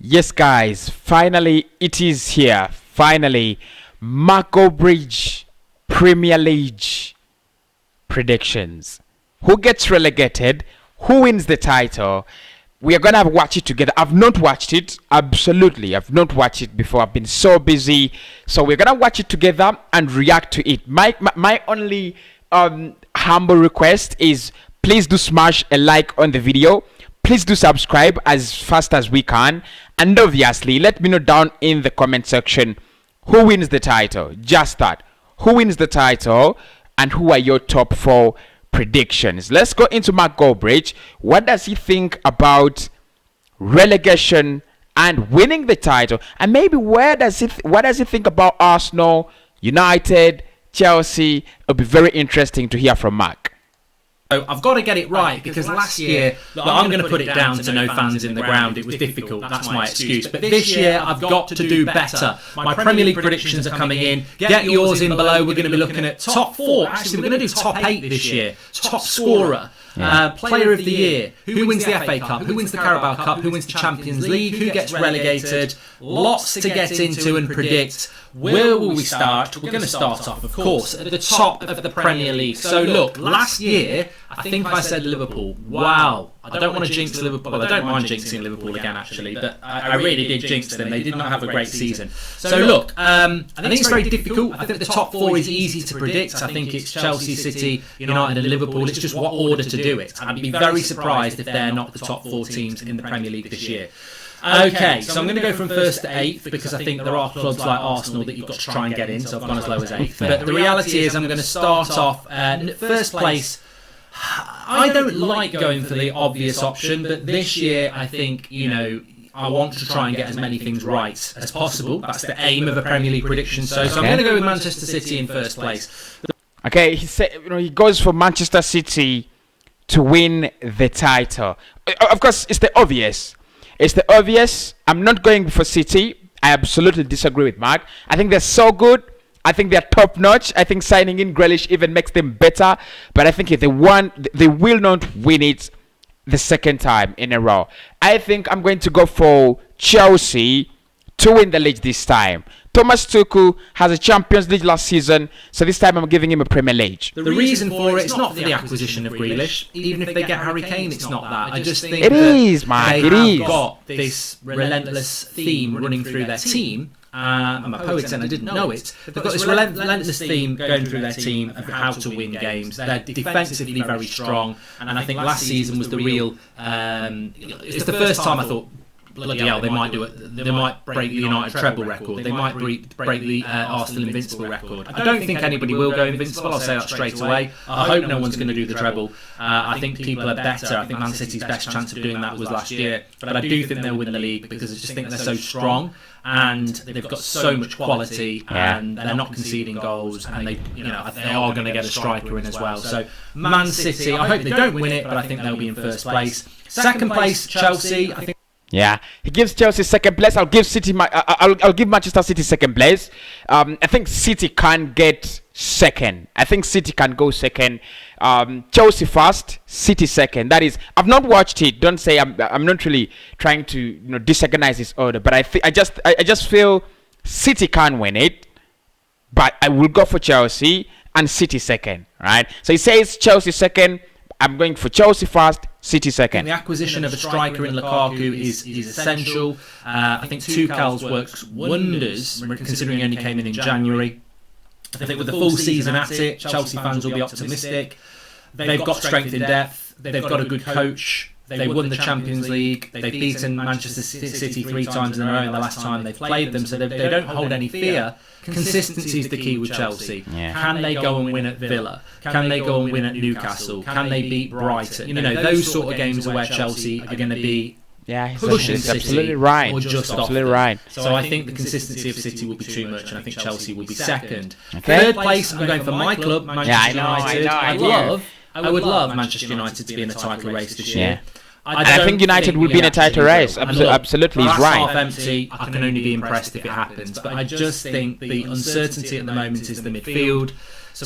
Yes, guys, finally it is here. Finally, Goldbridge Premier League predictions. Who gets relegated? Who wins the title? We are gonna watch it together. I've not watched it. Absolutely, I've not watched it before. I've been so busy. So we're gonna watch it together and react to it. My only humble request is please do smash a like on the video. Please do subscribe as fast as we can, and obviously let me know down in the comment section who wins the title. Just that, who wins the title and who are your top 4 predictions. Let's go into Goldbridge. What does he think about relegation and winning the title, and maybe what does he think about Arsenal, United, Chelsea? It'll be very interesting to hear from Mark. So I've got to get it right because last year, I'm going to put it down to no fans in the ground. It was difficult. That's my excuse. But this year, I've got to do better. My Premier League predictions are coming in. Get yours in below. We're going to be looking at top 4. Actually, we're going to do top 8 this year. Top scorer. Player of the year, who wins the FA Cup, who wins the Carabao Cup, who wins the Champions League, who gets relegated. Lots to get into and predict. Where will we start? We're going to start off, of course, at the top of the Premier League. So look, last year, I think I said Liverpool. Wow. I don't want to jinx Liverpool. Well, I don't mind jinxing Liverpool again, actually, but I really did jinx them. They did not have a great season. So look, I think it's very difficult. I think the top 4 is easy to predict. I think it's Chelsea, City, United and Liverpool. It's just what order to do it. I'd be very surprised if they're not the top 4 teams in the Premier League this year. Okay, so I'm going to go from 1st to 8th because I think there are clubs like Arsenal that you've got to try and get in, so I've gone as low as 8th. But the reality is I'm going to start off first place. I don't like going for the obvious option, but this year I think, I want to try and get as many things right as possible. That's the aim of a Premier League prediction. So I'm going to go with Manchester City in first place. Okay, he said he goes for Manchester City to win the title. Of course, it's the obvious. I'm not going for City. I absolutely disagree with Mark. I think they're so good. I think they're top notch. I think signing in Grealish even makes them better. But I think if they will not win it the second time in a row. I think I'm going to go for Chelsea to win the league this time. Thomas Tuchel has a Champions League last season, so this time I'm giving him a Premier League. The reason for it's not for the acquisition of Grealish. Even if they get Harry Kane, it's not that. I just think it is, Mike. It is. Got this relentless theme running through their team. I'm a poet and I didn't know it. They've got this relentless theme going through their team of how to win games. They're defensively very strong, and I think last season was the real. It's the first time I thought, bloody hell, they might do it. They might break the United treble record. They might break the Arsenal invincible record. I don't think anybody will go invincible. I'll say that straight away. I hope no one's going to do the treble. I think people are better. I think Man City's best chance of doing that was last year. But I do think they'll win the league because I just think they're so strong and they've got so much quality and they're not conceding goals and they are going to get a striker in as well. So Man City, I hope they don't win it, but I think they'll be in first place. Second place, Chelsea. I think. Yeah, he gives Chelsea second place. I'll give City I'll give Manchester City second place. I think City can get second. I think City can go second. Chelsea first, City second. That is, I've not watched it. Don't say I'm not really trying to disorganize this order, but I just feel City can win it. But I will go for Chelsea and City second. Right? So he says Chelsea second. I'm going for Chelsea first, City second. The acquisition of a striker in Lukaku is essential. I think Tuchel's works wonders, considering he only came in January. I think with the full season at it, Chelsea fans will be optimistic. They've got strength in depth. They've got a good coach. They won the Champions League. They've beaten Manchester City 3 times in a row in the last time they've played them, so they don't hold any fear. Consistency is the key with Chelsea. Yeah. Can they go and win at Villa? Can they go and win at Newcastle? Can they beat Brighton? Those sort of games are where Chelsea are going to be pushing City, absolutely right. or just absolutely off right. So I think the consistency of City will be too much, and I think Chelsea will be second. Okay. Third place, I'm going for my club, Manchester United. I would love Manchester United to be in a title race this year. I think United will be in a title race. Absolutely, he's right. Half empty. I can only be impressed if it happens. But I just think the uncertainty at the moment is the midfield.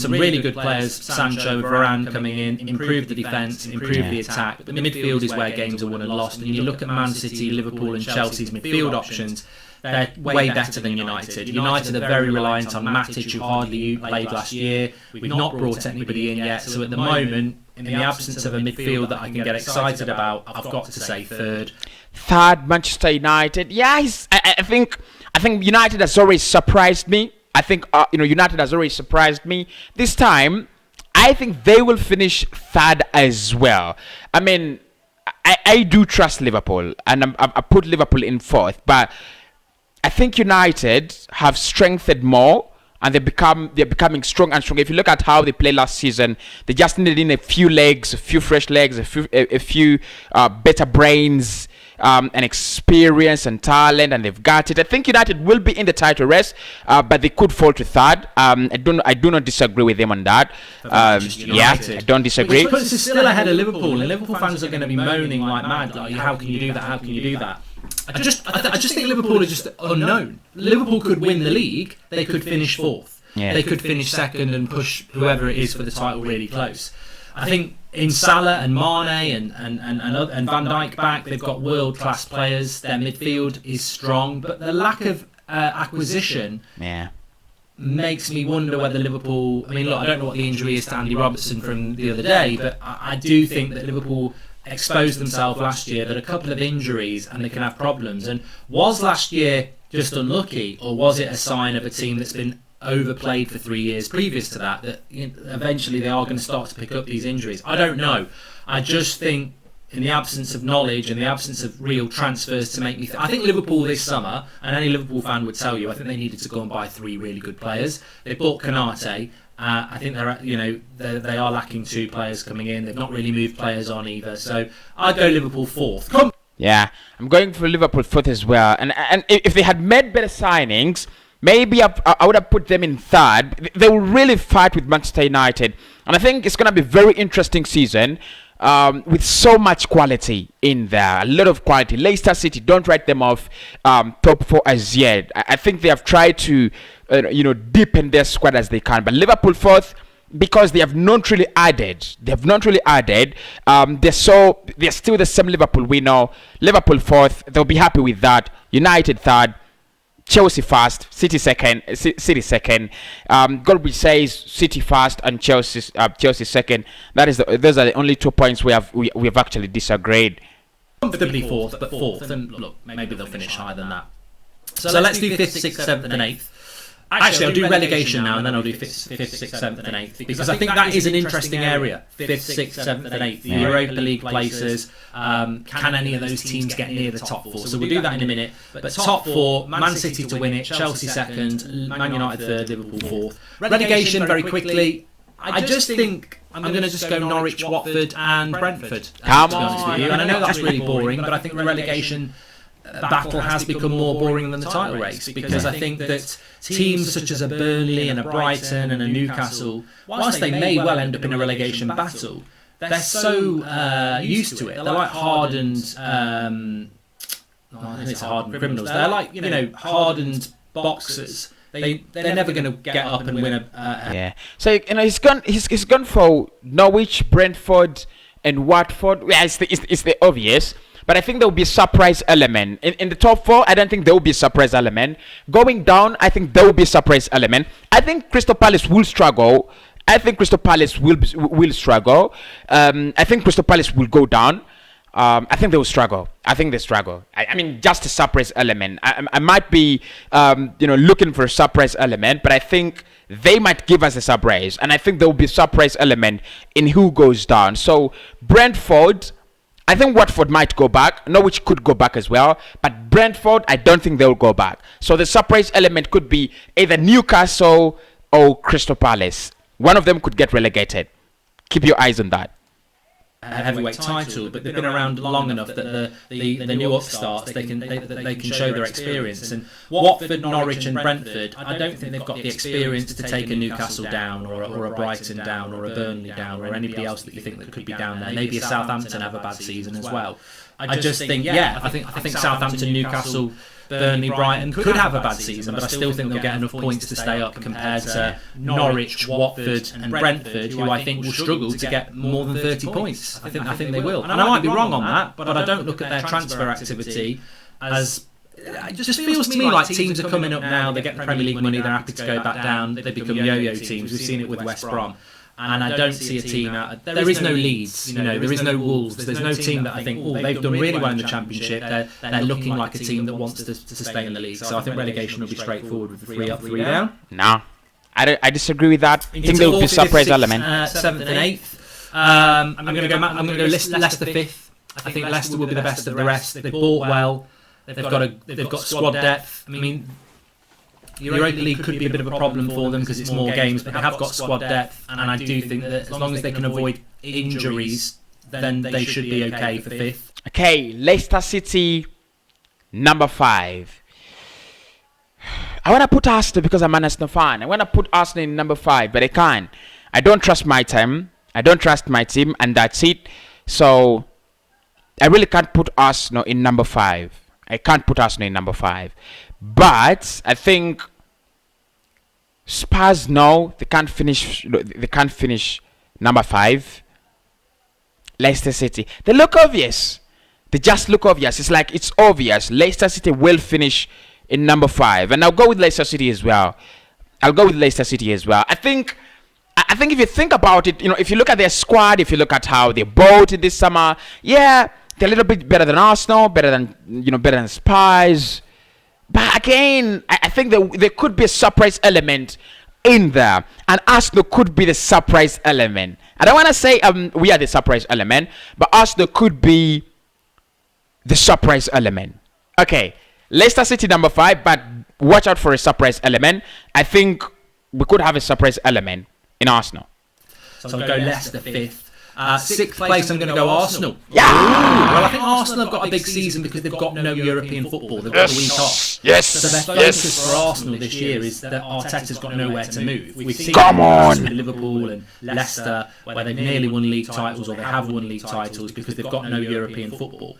some really good players, Sancho, Varane coming in, improve the defence, improve the attack. But the midfield is where games are won and lost. And you look at Man City, Liverpool and Chelsea's midfield options, they're way better than United. United are very reliant on Matic, who hardly played last year. We've not brought anybody in yet. So at the moment, in the absence of a midfield that I can get excited about, I've got to say third. Third, Manchester United. Yeah, I think United has always surprised me. I think United has already surprised me. This time, I think they will finish third as well. I mean, I do trust Liverpool, and I put Liverpool in fourth, but I think United have strengthened more, and they're becoming strong and strong. If you look at how they played last season, they just needed in a few legs, a few fresh legs, a few better brains, and experience and talent, and they've got it. I think United will be in the title race, but they could fall to third. I do not disagree with them on that. I don't disagree. Which puts us still ahead of Liverpool, and Liverpool fans are going to be moaning like mad, like, how can you do that? How can you do that? I just think Liverpool are just unknown. Liverpool could win the league. They could finish fourth. Yeah. They could finish second and push whoever it is for the title really close. I think in Salah and Mane and Van Dijk back, they've got world-class players. Their midfield is strong, but the lack of acquisition makes me wonder whether Liverpool... I mean, look, I don't know what the injury is to Andy Robertson from the other day, but I do think that Liverpool exposed themselves last year, that a couple of injuries and they can have problems. And was last year just unlucky, or was it a sign of a team that's been overplayed for 3 years previous to that eventually they are going to start to pick up these injuries? I don't know. I just think in the absence of knowledge and the absence of real transfers to make me I think Liverpool this summer, and any Liverpool fan would tell you, I think they needed to go and buy 3 really good players. They bought Konate. I think they are lacking 2 players coming in. They've not really moved players on either. So I'd go Liverpool fourth. Yeah, I'm going for Liverpool fourth as well. And if they had made better signings, maybe I would have put them in third. They will really fight with Manchester United. And I think it's going to be a very interesting season with so much quality in there. A lot of quality. Leicester City, don't write them off top 4 as yet. I think they have tried to deepen their squad as they can. But Liverpool fourth, because they have not really added. They're still the same Liverpool we know. Liverpool fourth, they'll be happy with that. United third. Chelsea first, City second. Goldbridge says City first and Chelsea second. Those are the only 2 points we have actually disagreed. Comfortably fourth, but fourth, and look, maybe they'll finish higher than that. So let's do 5th, 6th, 7th, and 8th. Actually, I'll do relegation now, and then I'll do 5th, 6th, 7th, and 8th, because I think that is an interesting area. 5th, 6th, 7th, and 8th. The Europa League places. Can any of those teams get near the top 4? So we'll do that in a minute. But top 4, Man City to win it, Chelsea second, Man United third, Liverpool fourth. Relegation, very quickly. I just think I'm going to just go Norwich, Watford, and Brentford. Come on. And I know that's really boring, but I think the relegation battle has become more boring than the title race, because I think that teams such as a Burnley and a Brighton and a Newcastle, whilst they may well end up in a relegation battle, they're so used to it. They're like hardened criminals. They're like hardened boxers. They're never going to get up and win a So he's gone for Norwich, Brentford, and Watford. Yeah, it's the obvious. But I think there will be a surprise element. In the top 4, I don't think there will be a surprise element. Going down, I think there will be a surprise element. I think Crystal Palace will struggle. I think Crystal Palace will struggle. I think Crystal Palace will go down. I think they will struggle. I think they struggle. I mean, just a surprise element. I might be, looking for a surprise element, but I think they might give us a surprise. And I think there will be a surprise element in who goes down. So, Brentford... I think Watford might go back. Norwich could go back as well. But Brentford, I don't think they'll go back. So the surprise element could be either Newcastle or Crystal Palace. One of them could get relegated. Keep your eyes on that. Heavyweight title, but they've been around long enough that the new upstarts they can show their experience. And Watford, Norwich, and Brentford, I don't think they've got the experience to take a Newcastle down, or a Brighton down, or a Burnley down, or anybody else that you think that could be down there. Maybe a Southampton have a bad season as well. I just think, I think Southampton, Newcastle, Burnley, Brighton could have a bad season, but I still think they'll get enough points to stay up compared to Norwich, Watford and Brentford, who I think will struggle to get more than 30 points. I think they will. And I might be wrong on that, but I don't look at their transfer activity as... It just feels to me like teams are coming up now, they get the Premier League money, they're happy to go back down, they become yo-yo teams. We've seen it with West Brom. And I don't see a team out. There is no Leeds, there is no Wolves. There's no team that I think, they've done really well in the Championship. They're looking like a team that wants to stay in the league. So I think relegation will be straightforward with the 3 up, 3 down. No, I disagree with that. I think there will be a surprise element. 7th and 8th. I'm going to go Leicester 5th. I think Leicester will be the best of the rest. They've bought well. They've got squad depth. I mean, Europa League could be a bit of a problem for them because it's more games, but they have got squad depth, and I do think that as long as they can avoid injuries, then they should be okay for 5th. Okay, Leicester City, number 5. I want to put Arsenal because I'm an Arsenal fan. I want to put Arsenal in number 5, but I can't. I don't trust my team. And that's it. So I really can't put Arsenal in number 5. I can't put Arsenal in number 5. But I think Spurs, no, they can't finish number 5. Leicester City, they look obvious. They just look obvious. It's like it's obvious. Leicester City will finish in number 5, and I'll go with Leicester City as well. I think if you think about it, if you look at their squad, if you look at how they bought this summer, yeah, they're a little bit better than Arsenal, better than Spurs. But again, I think there could be a surprise element in there, and Arsenal could be the surprise element. I don't want to say we are the surprise element, but Arsenal could be the surprise element. Okay, Leicester City number 5, but watch out for a surprise element. I think we could have a surprise element in Arsenal. So I'll go Leicester 5th. 6th place, I'm going to go Arsenal. Yeah. Well, I think Arsenal have got a big season because they've got no European football. They've got a week off. Yes. So their focus for Arsenal this year is that Arteta's got nowhere to move. We've seen with Liverpool and Leicester where they've nearly won league titles, or they have won league titles because they've got no European football.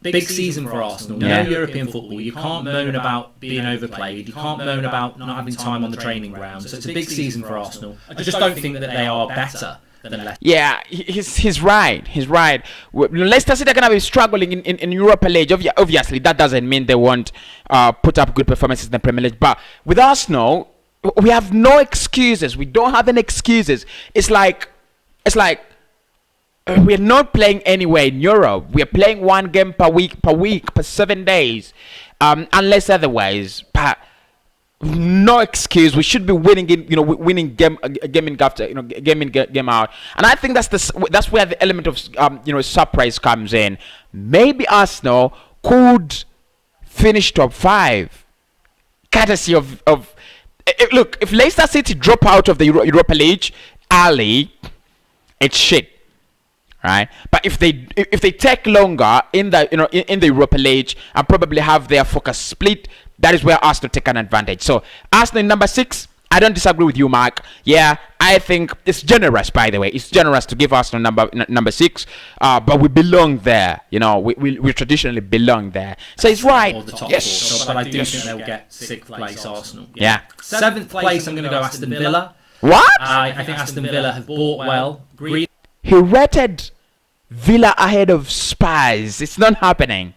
Big season for Arsenal. No European football. You can't moan about being overplayed. You can't moan about not having time on the training ground. So it's a big season for Arsenal. I just don't think that they are better. Yeah, he's right. Leicester City are going to be struggling in Europa League. Obviously, that doesn't mean they won't put up good performances in the Premier League. But with Arsenal, we have no excuses. We don't have any excuses. It's like we're not playing anywhere in Europe. We are playing 1 game per week, per 7 days, unless otherwise. But no excuse. We should be winning winning game in after game in game out. And I think that's where the element of surprise comes in. Maybe Arsenal could finish top 5, courtesy of look. If Leicester City drop out of the Europa League early, it's shit, right? But if they take longer in the in the Europa League and probably have their focus split, that is where Arsenal take an advantage. So Arsenal in number 6. I don't disagree with you, Mark. Yeah, I think it's generous. By the way, it's generous to give Arsenal number 6. But we belong there. We traditionally belong there. So it's right. Or the top yes. 4. But I do think they'll get 6th place Arsenal. Yeah. 7th place, I'm going to go Aston Villa. What? I think Aston Villa have bought well. He rated Villa ahead of Spurs. It's not happening.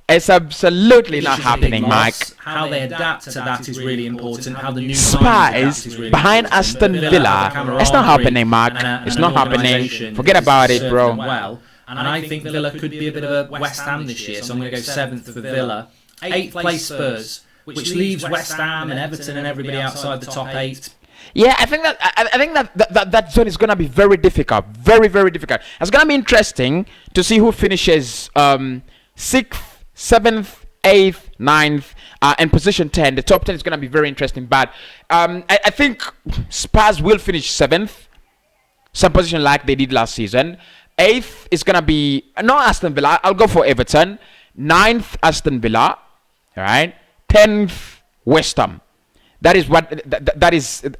It's absolutely not happening, Mike. How they adapt to that is really important. How the new Spurs behind Aston Villa. It's not happening, Mark. It's not happening. Forget about it, bro. And I think Villa could be a bit of a West Ham this year, so I'm going to go 7th for Villa. 8th place Spurs, which leaves West Ham and Everton and everybody outside the top 8. Yeah, I think that zone is gonna be very difficult, very difficult. It's gonna be interesting to see who finishes 6th, 7th, 8th, 9th, and position 10. The top 10 is gonna be very interesting. But I think Spurs will finish 7th, some position like they did last season. 8th is gonna be not Aston Villa. I'll go for Everton. 9th Aston Villa, all right. 10th West Ham. That is what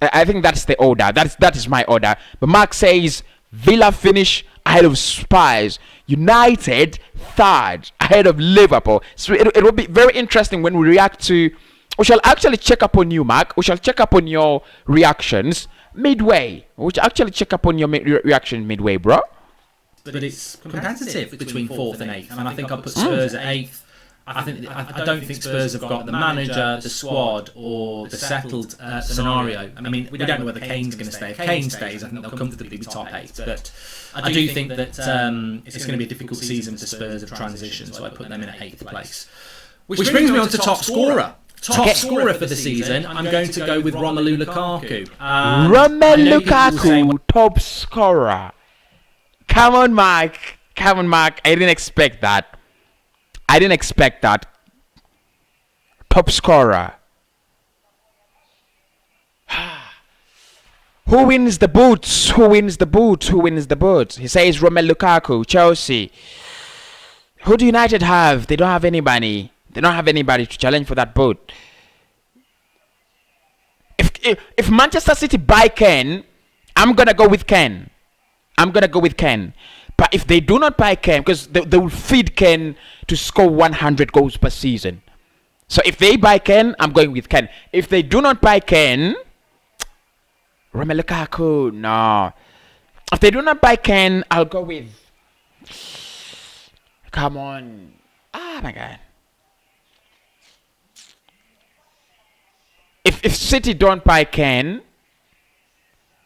I think that's the order. That is my order. But Mark says Villa finish ahead of Spurs. United third ahead of Liverpool. So it will be very interesting when we react to. We shall actually check up on you, Mark. We shall check up on your reactions midway. We shall actually check up on your reaction midway, bro. But it's competitive between 4th and 8th, and I think I'll put Spurs at 8th. I don't think Spurs have got the manager, the squad, or the settled scenario. I mean, we don't know whether Kane's going to stay. If Kane stays, I think they'll comfortably be top 8. But I do think that it's going to be a difficult season for Spurs of transition, so I put them in 8th place. Which brings me on to top scorer. Top scorer for the season, I'm going to go with Romelu Lukaku. Romelu Lukaku, top scorer. Come on, Mark. I didn't expect that. Top scorer. Who wins the boots? He says Romelu Lukaku, Chelsea. Who do United have? They don't have anybody. To challenge for that boot. If Manchester City buy Kane, I'm gonna go with Kane. But if they do not buy Kane, because they will feed Kane to score 100 goals per season. So if they buy Kane, I'm going with Kane. If they do not buy Kane, Romelu Lukaku, no. If they do not buy Kane, I'll go with. Come on. Oh my God. If City don't buy Kane,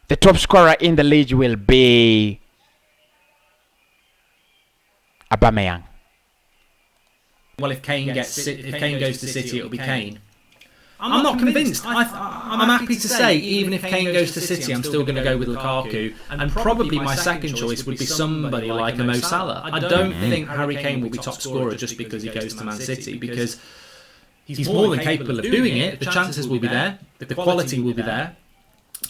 the top scorer in the league will be Aubameyang. Well, if Kane goes to City, it'll be Kane. I'm not convinced. I'm happy to say, even if Kane goes to City, I'm still going to go with Lukaku. And probably my second choice would be somebody like a Mo Salah. I don't think Harry Kane will be top scorer just because he goes to Man City, because he's more than capable of doing it. The chances will be there. The quality will be there.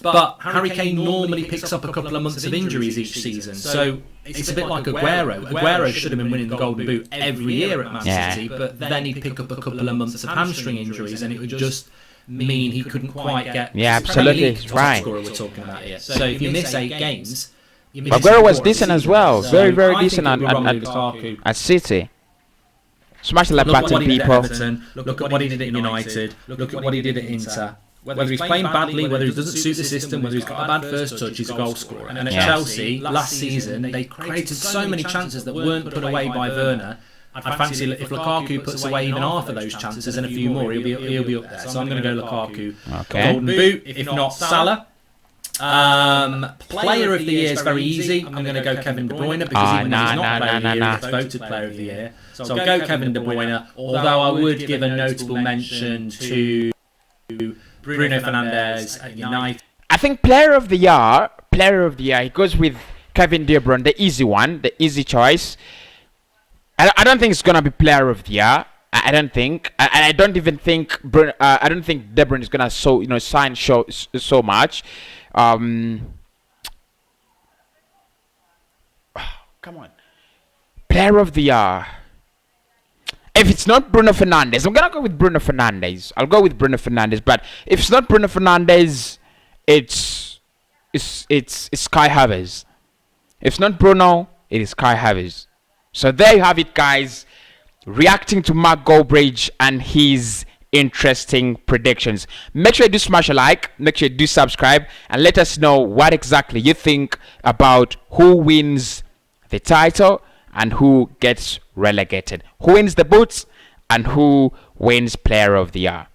But Harry Kane normally picks up a couple of months of injuries each season. So it's a bit like Aguero. Aguero should have been winning the Golden Boot every year at Man City, but then he'd pick up a couple of months of hamstring injuries, and it would just mean he couldn't quite get. Yeah, absolutely, right. Scorer we're talking about here. So if you miss 8 games, Aguero was decent as well. Very, very decent at City. Smash the button, people. Look at what he did at United. Look at what he did at Inter. Whether he's playing badly, whether he doesn't suit the system, whether he's got a bad first touch, he's a goal scorer. And at Chelsea, last season, they created so many chances that weren't put away by Werner. I fancy if Lukaku puts away even half of those chances and a few more, he'll be up there. So I'm going to go Lukaku. Okay. Golden Boot, if not Salah. Player of the year is very easy. I'm going to go Kevin De Bruyne, because even though he's not Player of the Year, he gets voted Player of the Year. So I'll go Kevin De Bruyne, although I would give a notable mention to Bruno Fernandes at United. I think player of the year, he goes with Kevin De Bruyne, the easy one, the easy choice. I don't think it's gonna be player of the year. I don't think. I don't even think. I don't think De Bruyne is gonna sign so much. Come on, player of the year. If it's not Bruno Fernandes, I'm gonna go with Bruno Fernandes. I'll go with Bruno Fernandes. But if it's not Bruno Fernandes, it's Kai Havertz. If it's not Bruno, it is Kai Havertz. So there you have it, guys. Reacting to Mark Goldbridge and his interesting predictions. Make sure you do smash a like. Make sure you do subscribe, and let us know what exactly you think about who wins the title and who gets relegated, who wins the boots, and who wins player of the year.